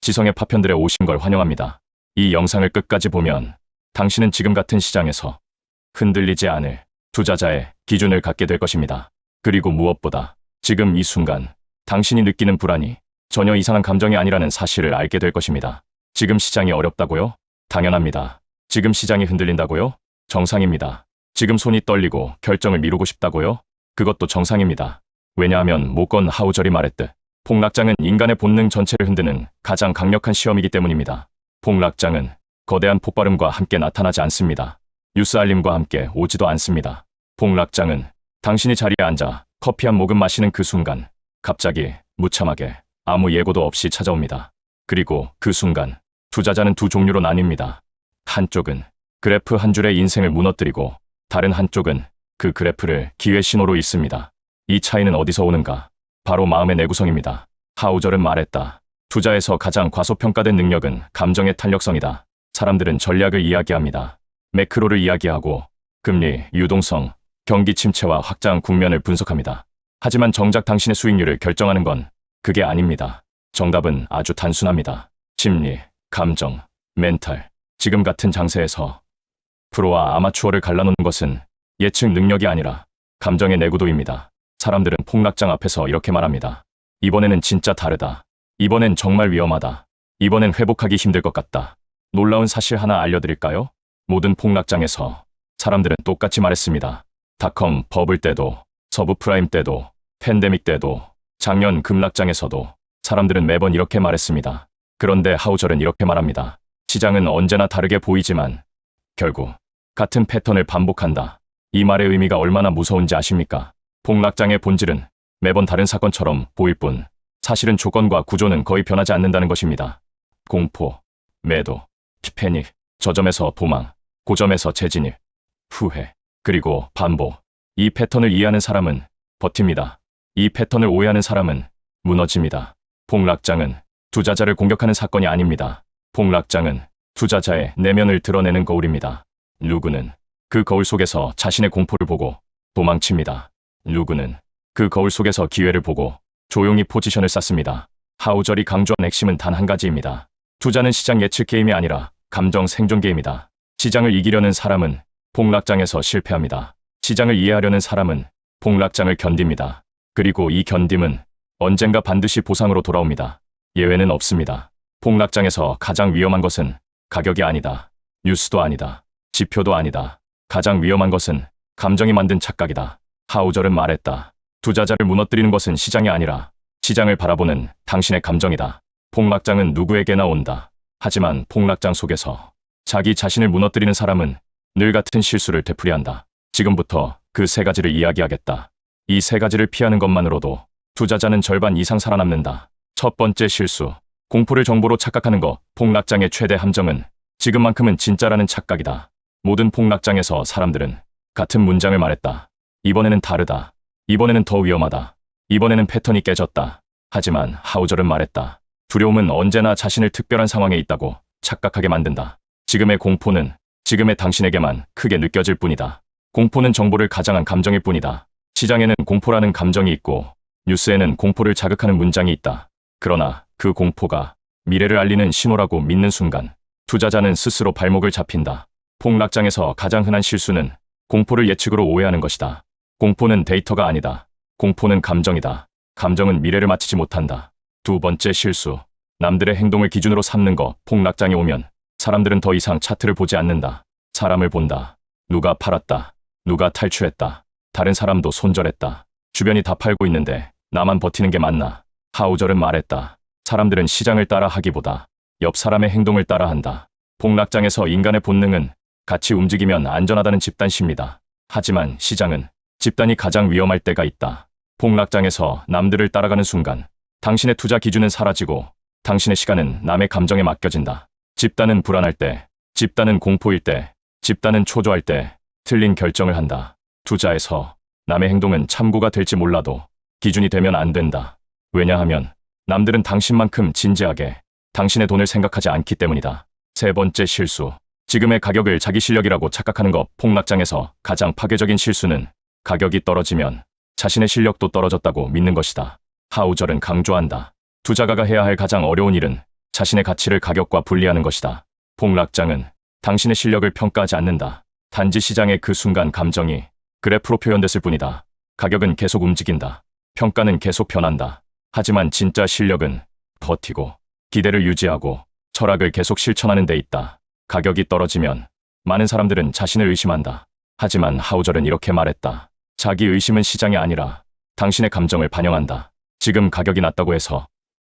지성의 파편들에 오신 걸 환영합니다. 이 영상을 끝까지 보면 당신은 지금 같은 시장에서 흔들리지 않을 투자자의 기준을 갖게 될 것입니다. 그리고 무엇보다 지금 이 순간 당신이 느끼는 불안이 전혀 이상한 감정이 아니라는 사실을 알게 될 것입니다. 지금 시장이 어렵다고요? 당연합니다. 지금 시장이 흔들린다고요? 정상입니다. 지금 손이 떨리고 결정을 미루고 싶다고요? 그것도 정상입니다. 왜냐하면 모건 하우절이 말했듯 폭락장은 인간의 본능 전체를 흔드는 가장 강력한 시험이기 때문입니다. 폭락장은 거대한 폭발음과 함께 나타나지 않습니다. 뉴스 알림과 함께 오지도 않습니다. 폭락장은 당신이 자리에 앉아 커피 한 모금 마시는 그 순간 갑자기 무참하게 아무 예고도 없이 찾아옵니다. 그리고 그 순간 투자자는 두 종류로 나뉩니다. 한쪽은 그래프 한 줄의 인생을 무너뜨리고 다른 한쪽은 그 그래프를 기회 신호로 읽습니다. 이 차이는 어디서 오는가? 바로 마음의 내구성입니다. 하우절은 말했다. 투자에서 가장 과소평가된 능력은 감정의 탄력성이다. 사람들은 전략을 이야기합니다. 매크로를 이야기하고 금리, 유동성, 경기 침체와 확장 국면을 분석합니다. 하지만 정작 당신의 수익률을 결정하는 건 그게 아닙니다. 정답은 아주 단순합니다. 심리, 감정, 멘탈. 지금 같은 장세에서 프로와 아마추어를 갈라놓는 것은 예측 능력이 아니라 감정의 내구도입니다. 사람들은 폭락장 앞에서 이렇게 말합니다. 이번에는 진짜 다르다. 이번엔 정말 위험하다. 이번엔 회복하기 힘들 것 같다. 놀라운 사실 하나 알려드릴까요? 모든 폭락장에서 사람들은 똑같이 말했습니다. 닷컴 버블 때도, 서브프라임 때도, 팬데믹 때도, 작년 급락장에서도 사람들은 매번 이렇게 말했습니다. 그런데 하우절은 이렇게 말합니다. 시장은 언제나 다르게 보이지만 결국 같은 패턴을 반복한다. 이 말의 의미가 얼마나 무서운지 아십니까? 폭락장의 본질은 매번 다른 사건처럼 보일 뿐 사실은 조건과 구조는 거의 변하지 않는다는 것입니다. 공포, 매도, 패닉, 저점에서 도망, 고점에서 재진입, 후회, 그리고 반복. 이 패턴을 이해하는 사람은 버팁니다. 이 패턴을 오해하는 사람은 무너집니다. 폭락장은 투자자를 공격하는 사건이 아닙니다. 폭락장은 투자자의 내면을 드러내는 거울입니다. 누구는 그 거울 속에서 자신의 공포를 보고 도망칩니다. 누구는 그 거울 속에서 기회를 보고 조용히 포지션을 쌓습니다. 하우절이 강조한 핵심은 단 한 가지입니다. 투자는 시장 예측 게임이 아니라 감정 생존 게임이다. 시장을 이기려는 사람은 폭락장에서 실패합니다. 시장을 이해하려는 사람은 폭락장을 견딥니다. 그리고 이 견딤은 언젠가 반드시 보상으로 돌아옵니다. 예외는 없습니다. 폭락장에서 가장 위험한 것은 가격이 아니다. 뉴스도 아니다. 지표도 아니다. 가장 위험한 것은 감정이 만든 착각이다. 하우절은 말했다. 투자자를 무너뜨리는 것은 시장이 아니라 시장을 바라보는 당신의 감정이다. 폭락장은 누구에게나 온다. 하지만 폭락장 속에서 자기 자신을 무너뜨리는 사람은 늘 같은 실수를 되풀이한다. 지금부터 그 세 가지를 이야기하겠다. 이 세 가지를 피하는 것만으로도 투자자는 절반 이상 살아남는다. 첫 번째 실수. 공포를 정보로 착각하는 것. 폭락장의 최대 함정은 지금만큼은 진짜라는 착각이다. 모든 폭락장에서 사람들은 같은 문장을 말했다. 이번에는 다르다. 이번에는 더 위험하다. 이번에는 패턴이 깨졌다. 하지만 하우절은 말했다. 두려움은 언제나 자신을 특별한 상황에 있다고 착각하게 만든다. 지금의 공포는 지금의 당신에게만 크게 느껴질 뿐이다. 공포는 정보를 가장한 감정일 뿐이다. 시장에는 공포라는 감정이 있고 뉴스에는 공포를 자극하는 문장이 있다. 그러나 그 공포가 미래를 알리는 신호라고 믿는 순간 투자자는 스스로 발목을 잡힌다. 폭락장에서 가장 흔한 실수는 공포를 예측으로 오해하는 것이다. 공포는 데이터가 아니다. 공포는 감정이다. 감정은 미래를 맞히지 못한다. 두 번째 실수. 남들의 행동을 기준으로 삼는 것. 폭락장이 오면 사람들은 더 이상 차트를 보지 않는다. 사람을 본다. 누가 팔았다. 누가 탈출했다. 다른 사람도 손절했다. 주변이 다 팔고 있는데 나만 버티는 게 맞나? 하우절은 말했다. 사람들은 시장을 따라 하기보다 옆 사람의 행동을 따라 한다. 폭락장에서 인간의 본능은 같이 움직이면 안전하다는 집단심이다. 하지만 시장은 집단이 가장 위험할 때가 있다. 폭락장에서 남들을 따라가는 순간 당신의 투자 기준은 사라지고 당신의 시간은 남의 감정에 맡겨진다. 집단은 불안할 때, 집단은 공포일 때, 집단은 초조할 때 틀린 결정을 한다. 투자에서 남의 행동은 참고가 될지 몰라도 기준이 되면 안 된다. 왜냐하면 남들은 당신만큼 진지하게 당신의 돈을 생각하지 않기 때문이다. 세 번째 실수. 지금의 가격을 자기 실력이라고 착각하는 것. 폭락장에서 가장 파괴적인 실수는 가격이 떨어지면 자신의 실력도 떨어졌다고 믿는 것이다. 하우절은 강조한다. 투자가가 해야 할 가장 어려운 일은 자신의 가치를 가격과 분리하는 것이다. 폭락장은 당신의 실력을 평가하지 않는다. 단지 시장의 그 순간 감정이 그래프로 표현됐을 뿐이다. 가격은 계속 움직인다. 평가는 계속 변한다. 하지만 진짜 실력은 버티고 기대를 유지하고 철학을 계속 실천하는 데 있다. 가격이 떨어지면 많은 사람들은 자신을 의심한다. 하지만 하우절은 이렇게 말했다. 자기 의심은 시장이 아니라 당신의 감정을 반영한다. 지금 가격이 낮다고 해서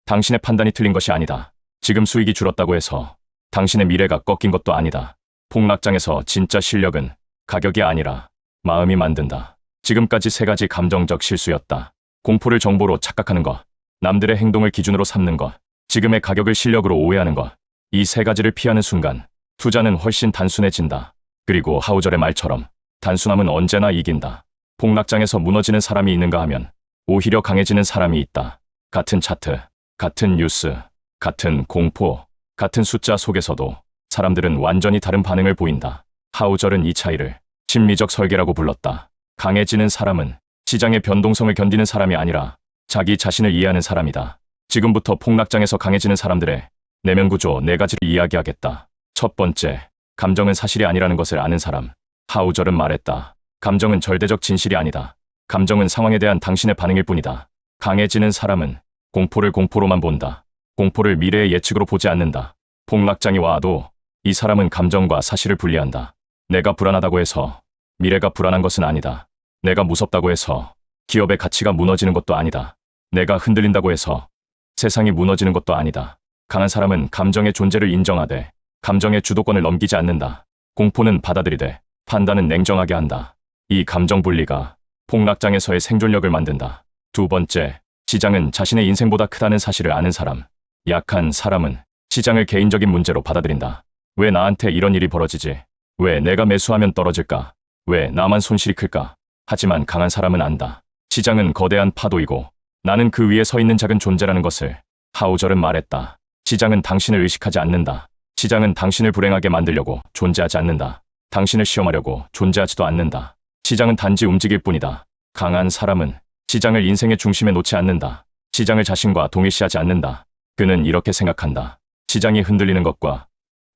당신의 판단이 틀린 것이 아니다. 지금 수익이 줄었다고 해서 당신의 미래가 꺾인 것도 아니다. 폭락장에서 진짜 실력은 가격이 아니라 마음이 만든다. 지금까지 3가지 감정적 실수였다. 공포를 정보로 착각하는 것, 남들의 행동을 기준으로 삼는 것, 지금의 가격을 실력으로 오해하는 것. 이 3가지를 피하는 순간 투자는 훨씬 단순해진다. 그리고 하우절의 말처럼 단순함은 언제나 이긴다. 폭락장에서 무너지는 사람이 있는가 하면 오히려 강해지는 사람이 있다. 같은 차트, 같은 뉴스, 같은 공포, 같은 숫자 속에서도 사람들은 완전히 다른 반응을 보인다. 하우절은 이 차이를 심리적 설계라고 불렀다. 강해지는 사람은 시장의 변동성을 견디는 사람이 아니라 자기 자신을 이해하는 사람이다. 지금부터 폭락장에서 강해지는 사람들의 내면 구조 4가지를 이야기하겠다. 첫 번째, 감정은 사실이 아니라는 것을 아는 사람. 하우절은 말했다. 감정은 절대적 진실이 아니다. 감정은 상황에 대한 당신의 반응일 뿐이다. 강해지는 사람은 공포를 공포로만 본다. 공포를 미래의 예측으로 보지 않는다. 폭락장이 와도 이 사람은 감정과 사실을 분리한다. 내가 불안하다고 해서 미래가 불안한 것은 아니다. 내가 무섭다고 해서 기업의 가치가 무너지는 것도 아니다. 내가 흔들린다고 해서 세상이 무너지는 것도 아니다. 강한 사람은 감정의 존재를 인정하되 감정의 주도권을 넘기지 않는다. 공포는 받아들이되 판단은 냉정하게 한다. 이 감정 분리가 폭락장에서의 생존력을 만든다. 두 번째, 시장은 자신의 인생보다 크다는 사실을 아는 사람. 약한 사람은 시장을 개인적인 문제로 받아들인다. 왜 나한테 이런 일이 벌어지지? 왜 내가 매수하면 떨어질까? 왜 나만 손실이 클까? 하지만 강한 사람은 안다. 시장은 거대한 파도이고 나는 그 위에 서 있는 작은 존재라는 것을. 하우절은 말했다. 시장은 당신을 의식하지 않는다. 시장은 당신을 불행하게 만들려고 존재하지 않는다. 당신을 시험하려고 존재하지도 않는다. 시장은 단지 움직일 뿐이다. 강한 사람은 시장을 인생의 중심에 놓지 않는다. 시장을 자신과 동일시하지 않는다. 그는 이렇게 생각한다. 시장이 흔들리는 것과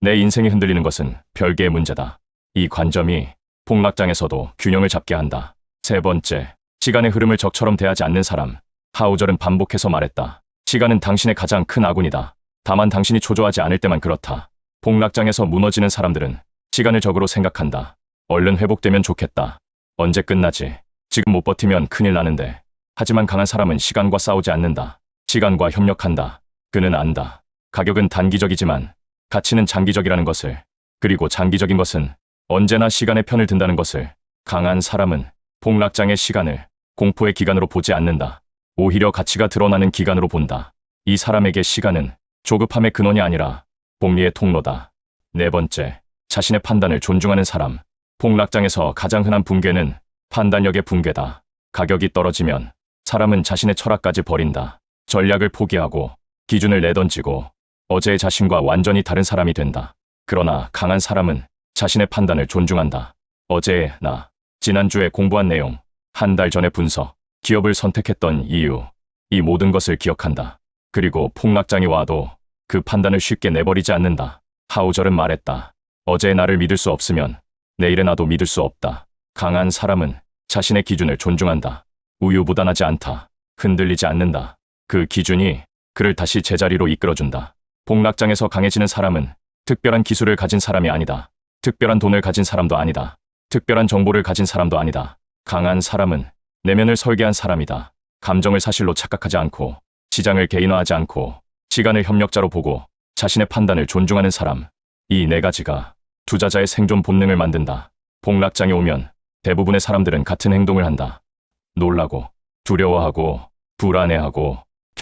내 인생이 흔들리는 것은 별개의 문제다. 이 관점이 폭락장에서도 균형을 잡게 한다. 세 번째, 시간의 흐름을 적처럼 대하지 않는 사람. 하우절은 반복해서 말했다. 시간은 당신의 가장 큰 아군이다. 다만 당신이 초조하지 않을 때만 그렇다. 폭락장에서 무너지는 사람들은 시간을 적으로 생각한다. 얼른 회복되면 좋겠다. 언제 끝나지? 지금 못 버티면 큰일 나는데. 하지만 강한 사람은 시간과 싸우지 않는다. 시간과 협력한다. 그는 안다. 가격은 단기적이지만 가치는 장기적이라는 것을. 그리고 장기적인 것은 언제나 시간의 편을 든다는 것을. 강한 사람은 폭락장의 시간을 공포의 기간으로 보지 않는다. 오히려 가치가 드러나는 기간으로 본다. 이 사람에게 시간은 조급함의 근원이 아니라 복리의 통로다. 네 번째, 자신의 판단을 존중하는 사람. 폭락장에서 가장 흔한 붕괴는 판단력의 붕괴다. 가격이 떨어지면 사람은 자신의 철학까지 버린다. 전략을 포기하고 기준을 내던지고 어제의 자신과 완전히 다른 사람이 된다. 그러나 강한 사람은 자신의 판단을 존중한다. 어제의 나, 지난주에 공부한 내용, 한 달 전의 분석, 기업을 선택했던 이유, 이 모든 것을 기억한다. 그리고 폭락장이 와도 그 판단을 쉽게 내버리지 않는다. 하우절은 말했다. 어제의 나를 믿을 수 없으면 내일의 나도 믿을 수 없다. 강한 사람은 자신의 기준을 존중한다. 우유부단하지 않다. 흔들리지 않는다. 그 기준이 그를 다시 제자리로 이끌어준다. 폭락장에서 강해지는 사람은 특별한 기술을 가진 사람이 아니다. 특별한 돈을 가진 사람도 아니다. 특별한 정보를 가진 사람도 아니다. 강한 사람은 내면을 설계한 사람이다. 감정을 사실로 착각하지 않고 시장을 개인화하지 않고 시간을 협력자로 보고 자신의 판단을 존중하는 사람. 이 4가지가 투자자의 생존 본능을 만든다. 폭락장이 오면 대부분의 사람들은 같은 행동을 한다. 놀라고, 두려워하고, 불안해하고,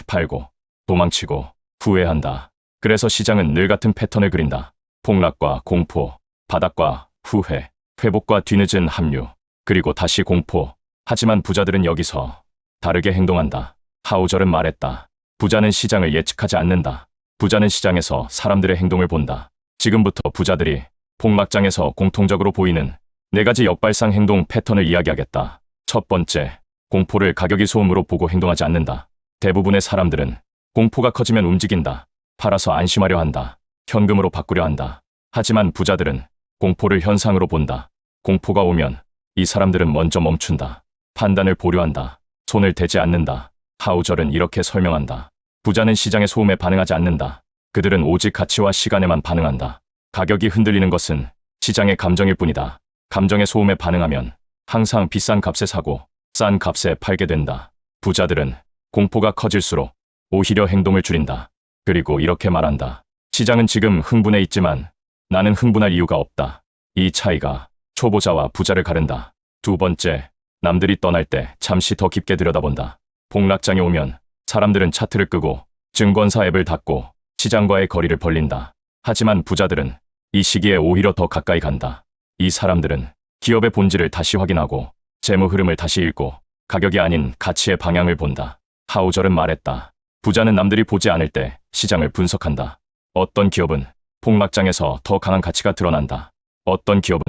팔고, 도망치고, 후회한다. 그래서 시장은 늘 같은 패턴을 그린다. 폭락과 공포, 바닥과 후회, 회복과 뒤늦은 합류, 그리고 다시 공포. 하지만 부자들은 여기서 다르게 행동한다. 하우절은 말했다. 부자는 시장을 예측하지 않는다. 부자는 시장에서 사람들의 행동을 본다. 지금부터 부자들이 폭락장에서 공통적으로 보이는 4가지 역발상 행동 패턴을 이야기하겠다. 첫 번째, 공포를 가격이 소음으로 보고 행동하지 않는다. 대부분의 사람들은 공포가 커지면 움직인다. 팔아서 안심하려 한다. 현금으로 바꾸려 한다. 하지만 부자들은 공포를 현상으로 본다. 공포가 오면 이 사람들은 먼저 멈춘다. 판단을 보류한다. 손을 대지 않는다. 하우절은 이렇게 설명한다. 부자는 시장의 소음에 반응하지 않는다. 그들은 오직 가치와 시간에만 반응한다. 가격이 흔들리는 것은 시장의 감정일 뿐이다. 감정의 소음에 반응하면 항상 비싼 값에 사고 싼 값에 팔게 된다. 부자들은 공포가 커질수록 오히려 행동을 줄인다. 그리고 이렇게 말한다. 시장은 지금 흥분해 있지만 나는 흥분할 이유가 없다. 이 차이가 초보자와 부자를 가른다. 두 번째, 남들이 떠날 때 잠시 더 깊게 들여다본다. 폭락장이 오면 사람들은 차트를 끄고 증권사 앱을 닫고 시장과의 거리를 벌린다. 하지만 부자들은 이 시기에 오히려 더 가까이 간다. 이 사람들은 기업의 본질을 다시 확인하고 재무 흐름을 다시 읽고 가격이 아닌 가치의 방향을 본다. 하우절은 말했다. 부자는 남들이 보지 않을 때 시장을 분석한다. 어떤 기업은 폭락장에서 더 강한 가치가 드러난다. 어떤 기업은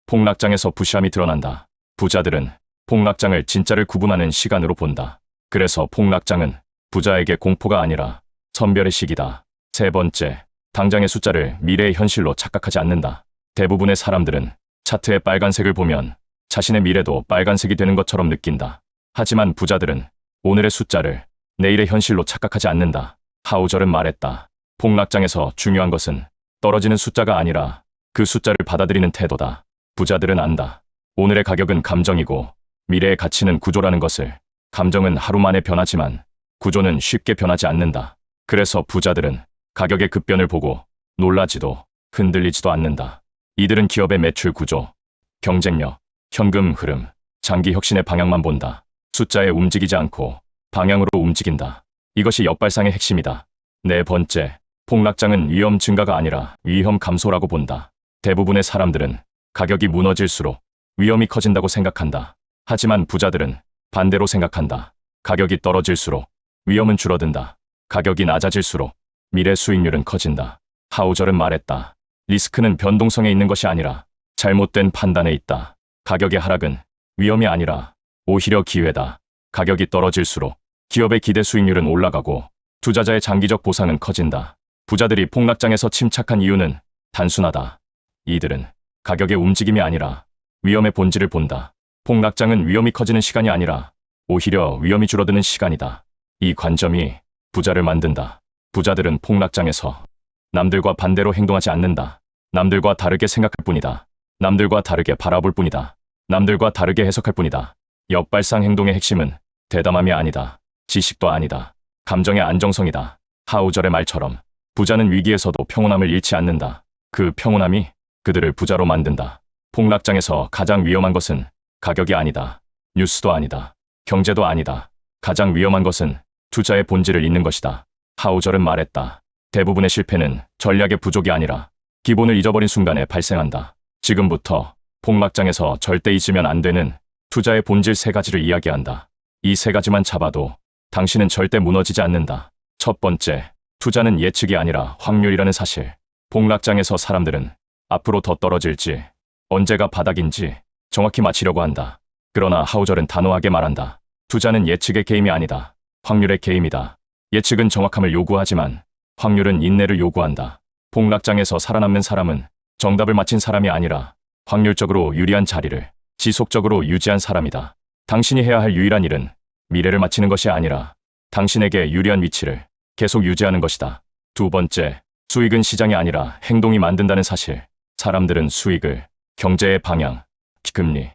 폭락장에서 부실함이 드러난다. 부자들은 폭락장을 진짜를 구분하는 시간으로 본다. 그래서 폭락장은 부자에게 공포가 아니라 선별의 시기다. 세 번째, 당장의 숫자를 미래의 현실로 착각하지 않는다. 대부분의 사람들은 차트의 빨간색을 보면 자신의 미래도 빨간색이 되는 것처럼 느낀다. 하지만 부자들은 오늘의 숫자를 내일의 현실로 착각하지 않는다. 하우절은 말했다. 폭락장에서 중요한 것은 떨어지는 숫자가 아니라 그 숫자를 받아들이는 태도다. 부자들은 안다. 오늘의 가격은 감정이고 미래의 가치는 구조라는 것을. 감정은 하루 만에 변하지만 구조는 쉽게 변하지 않는다. 그래서 부자들은 가격의 급변을 보고 놀라지도 흔들리지도 않는다. 이들은 기업의 매출 구조, 경쟁력, 현금 흐름, 장기 혁신의 방향만 본다. 숫자에 움직이지 않고 방향으로 움직인다. 이것이 역발상의 핵심이다. 네 번째, 폭락장은 위험 증가가 아니라 위험 감소라고 본다. 대부분의 사람들은 가격이 무너질수록 위험이 커진다고 생각한다. 하지만 부자들은 반대로 생각한다. 가격이 떨어질수록 위험은 줄어든다. 가격이 낮아질수록 미래 수익률은 커진다. 하우절은 말했다. 리스크는 변동성에 있는 것이 아니라 잘못된 판단에 있다. 가격의 하락은 위험이 아니라 오히려 기회다. 가격이 떨어질수록 기업의 기대 수익률은 올라가고 투자자의 장기적 보상은 커진다. 부자들이 폭락장에서 침착한 이유는 단순하다. 이들은 가격의 움직임이 아니라 위험의 본질을 본다. 폭락장은 위험이 커지는 시간이 아니라 오히려 위험이 줄어드는 시간이다. 이 관점이 부자를 만든다. 부자들은 폭락장에서 남들과 반대로 행동하지 않는다. 남들과 다르게 생각할 뿐이다. 남들과 다르게 바라볼 뿐이다. 남들과 다르게 해석할 뿐이다. 역발상 행동의 핵심은 대담함이 아니다. 지식도 아니다. 감정의 안정성이다. 하우절의 말처럼 부자는 위기에서도 평온함을 잃지 않는다. 그 평온함이 그들을 부자로 만든다. 폭락장에서 가장 위험한 것은 가격이 아니다. 뉴스도 아니다. 경제도 아니다. 가장 위험한 것은 투자의 본질을 잃는 것이다. 하우절은 말했다. 대부분의 실패는 전략의 부족이 아니라 기본을 잊어버린 순간에 발생한다. 지금부터 폭락장에서 절대 잊으면 안 되는 투자의 본질 세 가지를 이야기한다. 이 세 가지만 잡아도 당신은 절대 무너지지 않는다. 첫 번째, 투자는 예측이 아니라 확률이라는 사실. 폭락장에서 사람들은 앞으로 더 떨어질지, 언제가 바닥인지 정확히 맞히려고 한다. 그러나 하우절은 단호하게 말한다. 투자는 예측의 게임이 아니다. 확률의 게임이다. 예측은 정확함을 요구하지만 확률은 인내를 요구한다. 폭락장에서 살아남는 사람은 정답을 맞힌 사람이 아니라 확률적으로 유리한 자리를 지속적으로 유지한 사람이다. 당신이 해야 할 유일한 일은 미래를 맞히는 것이 아니라 당신에게 유리한 위치를 계속 유지하는 것이다. 두 번째, 수익은 시장이 아니라 행동이 만든다는 사실. 사람들은 수익을 경제의 방향, 금리,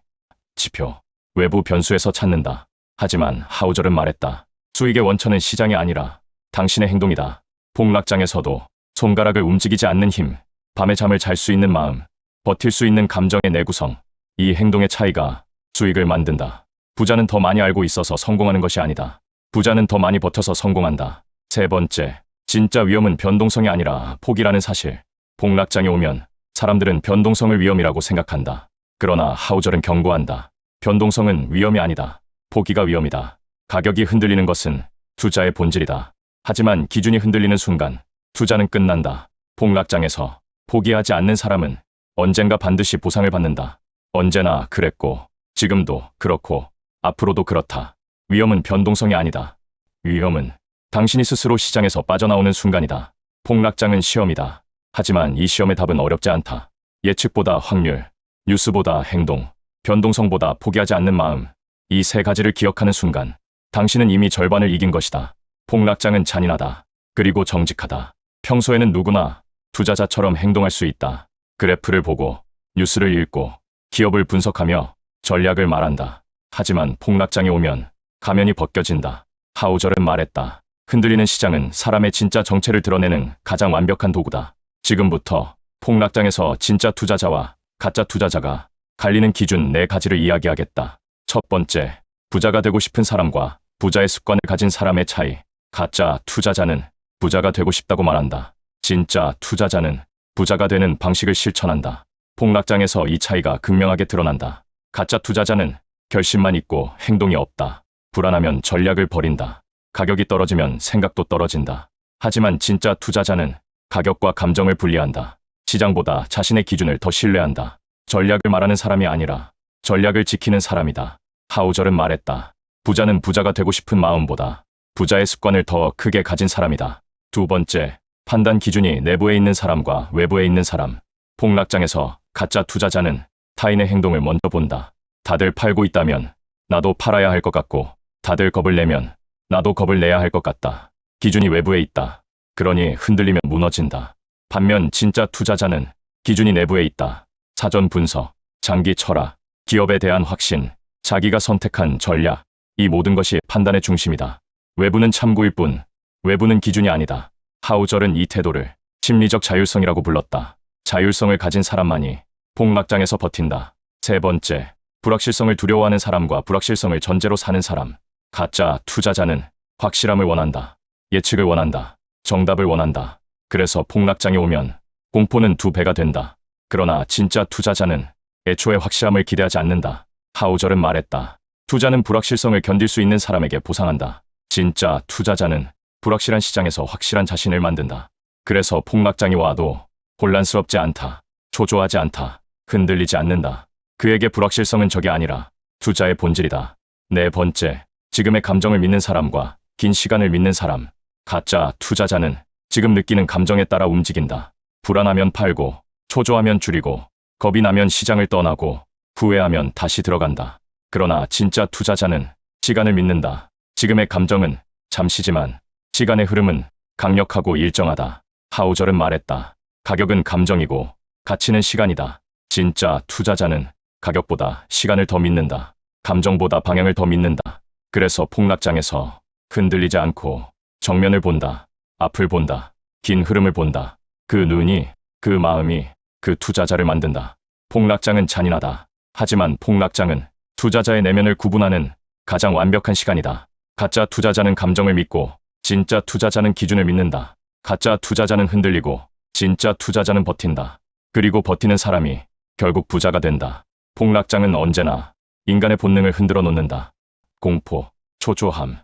지표, 외부 변수에서 찾는다. 하지만 하우절은 말했다. 수익의 원천은 시장이 아니라 당신의 행동이다. 폭락장에서도 손가락을 움직이지 않는 힘, 밤에 잠을 잘 수 있는 마음, 버틸 수 있는 감정의 내구성, 이 행동의 차이가 수익을 만든다. 부자는 더 많이 알고 있어서 성공하는 것이 아니다. 부자는 더 많이 버텨서 성공한다. 세 번째, 진짜 위험은 변동성이 아니라 포기라는 사실. 폭락장이 오면 사람들은 변동성을 위험이라고 생각한다. 그러나 하우절은 경고한다. 변동성은 위험이 아니다. 포기가 위험이다. 가격이 흔들리는 것은 투자의 본질이다. 하지만 기준이 흔들리는 순간 투자는 끝난다. 폭락장에서 포기하지 않는 사람은 언젠가 반드시 보상을 받는다. 언제나 그랬고, 지금도 그렇고, 앞으로도 그렇다. 위험은 변동성이 아니다. 위험은 당신이 스스로 시장에서 빠져나오는 순간이다. 폭락장은 시험이다. 하지만 이 시험의 답은 어렵지 않다. 예측보다 확률, 뉴스보다 행동, 변동성보다 포기하지 않는 마음. 이 세 가지를 기억하는 순간 당신은 이미 절반을 이긴 것이다. 폭락장은 잔인하다. 그리고 정직하다. 평소에는 누구나 투자자처럼 행동할 수 있다. 그래프를 보고, 뉴스를 읽고, 기업을 분석하며 전략을 말한다. 하지만 폭락장이 오면 가면이 벗겨진다. 하우절은 말했다. 흔들리는 시장은 사람의 진짜 정체를 드러내는 가장 완벽한 도구다. 지금부터 폭락장에서 진짜 투자자와 가짜 투자자가 갈리는 기준 4가지를 이야기하겠다. 첫 번째, 부자가 되고 싶은 사람과 부자의 습관을 가진 사람의 차이. 가짜 투자자는 부자가 되고 싶다고 말한다. 진짜 투자자는 부자가 되는 방식을 실천한다. 폭락장에서 이 차이가 극명하게 드러난다. 가짜 투자자는 결심만 있고 행동이 없다. 불안하면 전략을 버린다. 가격이 떨어지면 생각도 떨어진다. 하지만 진짜 투자자는 가격과 감정을 분리한다. 시장보다 자신의 기준을 더 신뢰한다. 전략을 말하는 사람이 아니라 전략을 지키는 사람이다. 하우절은 말했다. 부자는 부자가 되고 싶은 마음보다 부자의 습관을 더 크게 가진 사람이다. 두 번째, 판단 기준이 내부에 있는 사람과 외부에 있는 사람. 폭락장에서 가짜 투자자는 타인의 행동을 먼저 본다. 다들 팔고 있다면 나도 팔아야 할 것 같고, 다들 겁을 내면 나도 겁을 내야 할 것 같다. 기준이 외부에 있다. 그러니 흔들리면 무너진다. 반면 진짜 투자자는 기준이 내부에 있다. 사전 분석, 장기 철학, 기업에 대한 확신, 자기가 선택한 전략, 이 모든 것이 판단의 중심이다. 외부는 참고일 뿐, 외부는 기준이 아니다. 하우절은 이 태도를 심리적 자율성이라고 불렀다. 자율성을 가진 사람만이 폭락장에서 버틴다. 세 번째, 불확실성을 두려워하는 사람과 불확실성을 전제로 사는 사람. 가짜 투자자는 확실함을 원한다. 예측을 원한다. 정답을 원한다. 그래서 폭락장이 오면 공포는 2배가 된다. 그러나 진짜 투자자는 애초에 확실함을 기대하지 않는다. 하우절은 말했다. 투자는 불확실성을 견딜 수 있는 사람에게 보상한다. 진짜 투자자는 불확실한 시장에서 확실한 자신을 만든다. 그래서 폭락장이 와도 혼란스럽지 않다. 초조하지 않다. 흔들리지 않는다. 그에게 불확실성은 적이 아니라 투자의 본질이다. 네 번째, 지금의 감정을 믿는 사람과 긴 시간을 믿는 사람. 가짜 투자자는 지금 느끼는 감정에 따라 움직인다. 불안하면 팔고, 초조하면 줄이고, 겁이 나면 시장을 떠나고, 후회하면 다시 들어간다. 그러나 진짜 투자자는 시간을 믿는다. 지금의 감정은 잠시지만 시간의 흐름은 강력하고 일정하다. 하우절은 말했다. 가격은 감정이고 가치는 시간이다. 진짜 투자자는 가격보다 시간을 더 믿는다. 감정보다 방향을 더 믿는다. 그래서 폭락장에서 흔들리지 않고 정면을 본다. 앞을 본다. 긴 흐름을 본다. 그 눈이, 그 마음이 그 투자자를 만든다. 폭락장은 잔인하다. 하지만 폭락장은 투자자의 내면을 구분하는 가장 완벽한 시간이다. 가짜 투자자는 감정을 믿고 진짜 투자자는 기준을 믿는다. 가짜 투자자는 흔들리고 진짜 투자자는 버틴다. 그리고 버티는 사람이 결국 부자가 된다. 폭락장은 언제나 인간의 본능을 흔들어 놓는다. 공포, 초조함,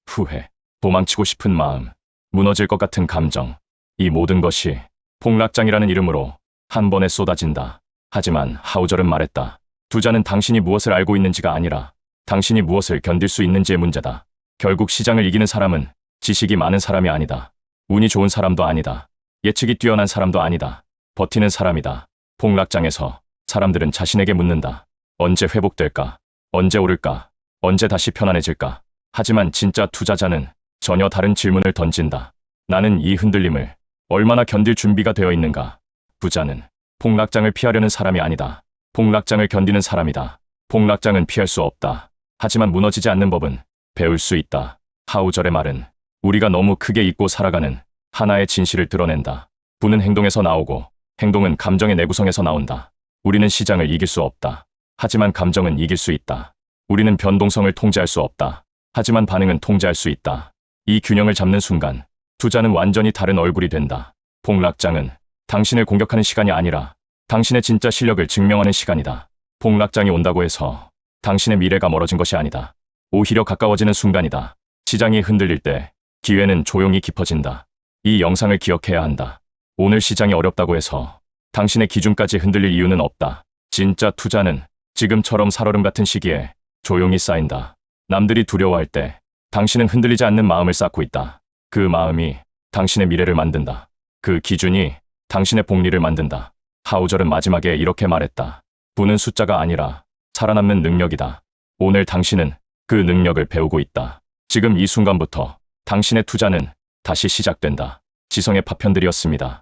후회, 도망치고 싶은 마음, 무너질 것 같은 감정. 이 모든 것이 폭락장이라는 이름으로 한 번에 쏟아진다. 하지만 하우절은 말했다. 투자는 당신이 무엇을 알고 있는지가 아니라 당신이 무엇을 견딜 수 있는지의 문제다. 결국 시장을 이기는 사람은 지식이 많은 사람이 아니다. 운이 좋은 사람도 아니다. 예측이 뛰어난 사람도 아니다. 버티는 사람이다. 폭락장에서 사람들은 자신에게 묻는다. 언제 회복될까? 언제 오를까? 언제 다시 편안해질까? 하지만 진짜 투자자는 전혀 다른 질문을 던진다. 나는 이 흔들림을 얼마나 견딜 준비가 되어 있는가? 부자는 폭락장을 피하려는 사람이 아니다. 폭락장을 견디는 사람이다. 폭락장은 피할 수 없다. 하지만 무너지지 않는 법은 배울 수 있다. 하우절의 말은 우리가 너무 크게 잊고 살아가는 하나의 진실을 드러낸다. 부는 행동에서 나오고 행동은 감정의 내구성에서 나온다. 우리는 시장을 이길 수 없다. 하지만 감정은 이길 수 있다. 우리는 변동성을 통제할 수 없다. 하지만 반응은 통제할 수 있다. 이 균형을 잡는 순간 투자는 완전히 다른 얼굴이 된다. 폭락장은 당신을 공격하는 시간이 아니라 당신의 진짜 실력을 증명하는 시간이다. 폭락장이 온다고 해서 당신의 미래가 멀어진 것이 아니다. 오히려 가까워지는 순간이다. 시장이 흔들릴 때 기회는 조용히 깊어진다. 이 영상을 기억해야 한다. 오늘 시장이 어렵다고 해서 당신의 기준까지 흔들릴 이유는 없다. 진짜 투자는 지금처럼 살얼음 같은 시기에 조용히 쌓인다. 남들이 두려워할 때 당신은 흔들리지 않는 마음을 쌓고 있다. 그 마음이 당신의 미래를 만든다. 그 기준이 당신의 복리를 만든다. 하우절은 마지막에 이렇게 말했다. 부는 숫자가 아니라 살아남는 능력이다. 오늘 당신은 그 능력을 배우고 있다. 지금 이 순간부터 당신의 투자는 다시 시작된다. 지성의 파편들이었습니다.